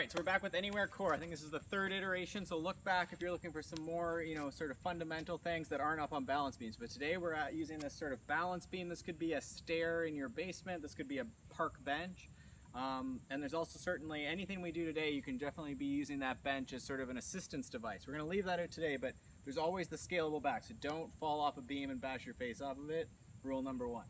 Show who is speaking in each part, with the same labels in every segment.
Speaker 1: right, so we're back with Anywhere Core. I think this is the third iteration, so look back if you're looking for some more, sort of fundamental things that aren't up on balance beams. But today we're using this sort of balance beam. This could be a stair in your basement. This could be a park bench. And there's also certainly anything we do today, you can definitely be using that bench as sort of an assistance device. We're going to leave that out today, but there's always the scalable back, so don't fall off a beam and bash your face off of it. Rule number one.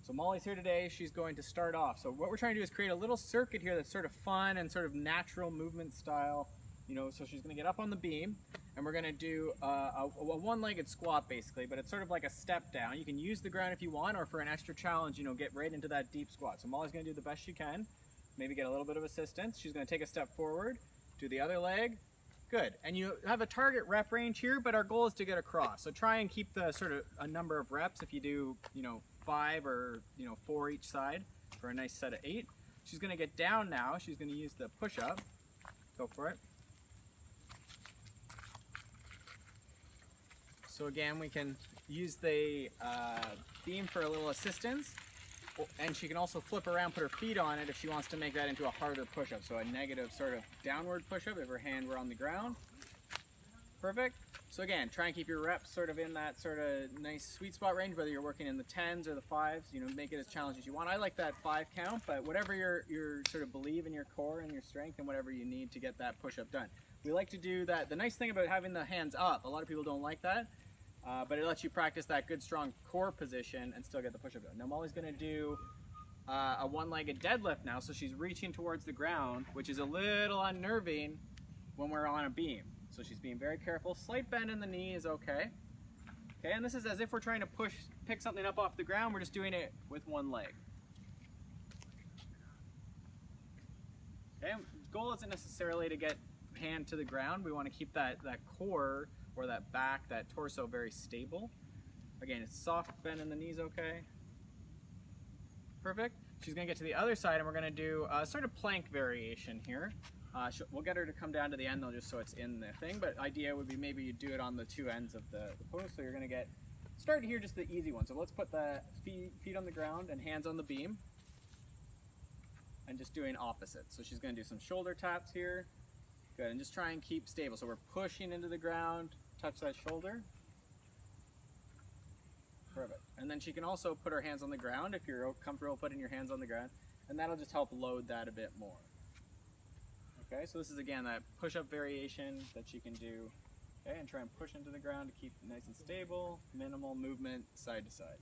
Speaker 1: So Molly's here today, she's going to start off. So what we're trying to do is create a little circuit here that's sort of fun and sort of natural movement style. So she's gonna get up on the beam and we're gonna do a one-legged squat basically, but it's sort of like a step down. You can use the ground if you want, or for an extra challenge, get right into that deep squat. So Molly's gonna do the best she can, maybe get a little bit of assistance. She's gonna take a step forward, do the other leg. Good, and you have a target rep range here, but our goal is to get across. So try and keep the sort of a number of reps. If you do, 5 or 4 each side for a nice set of 8. She's gonna get down now. She's gonna use the push-up. Go for it. So again, we can use the beam for a little assistance, and she can also flip around, put her feet on it if she wants to make that into a harder push-up. So a negative sort of downward push-up if her hand were on the ground. Perfect. So again, try and keep your reps sort of in that sort of nice sweet spot range, whether you're working in the 10s or the 5s, make it as challenging as you want. I like that 5 count, but whatever you sort of believe in your core and your strength and whatever you need to get that push-up done. We like to do that. The nice thing about having the hands up, a lot of people don't like that, but it lets you practice that good strong core position and still get the push-up done. Now Molly's gonna do a one-legged deadlift now, so she's reaching towards the ground, which is a little unnerving when we're on a beam. So she's being very careful. Slight bend in the knee is okay. Okay, and this is as if we're trying to pick something up off the ground. We're just doing it with one leg. Okay, goal isn't necessarily to get hand to the ground. We want to keep that core or that back, that torso very stable. Again, it's soft bend in the knees, okay. Perfect. She's gonna get to the other side and we're gonna do a sort of plank variation here. We'll get her to come down to the end though, just so it's in the thing, but idea would be maybe you do it on the 2 ends of the post. So you're gonna start here just the easy one. So let's put the feet on the ground and hands on the beam and just doing opposite. So she's gonna do some shoulder taps here. Good, and just try and keep stable. So we're pushing into the ground, touch that shoulder. Perfect. And then she can also put her hands on the ground if you're comfortable putting your hands on the ground, and that'll just help load that a bit more. Okay, so this is again that push-up variation that you can do. Okay, and try and push into the ground to keep it nice and stable, minimal movement side to side.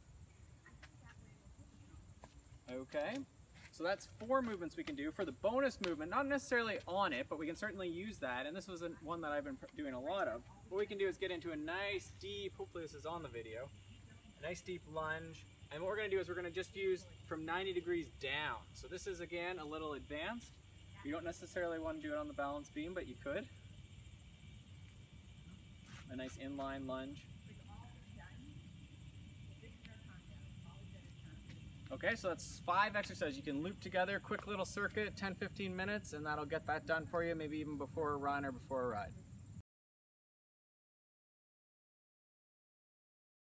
Speaker 1: Okay, so that's 4 movements we can do. For the bonus movement, not necessarily on it, but we can certainly use that, and this was one that I've been doing a lot of. What we can do is get into a nice deep, hopefully this is on the video, a nice deep lunge, and what we're going to do is we're going to just use from 90 degrees down. So this is again a little advanced. You don't necessarily want to do it on the balance beam, but you could. A nice inline lunge. Okay, so that's 5 exercises. You can loop together, quick little circuit, 10-15 minutes, and that'll get that done for you, maybe even before a run or before a ride.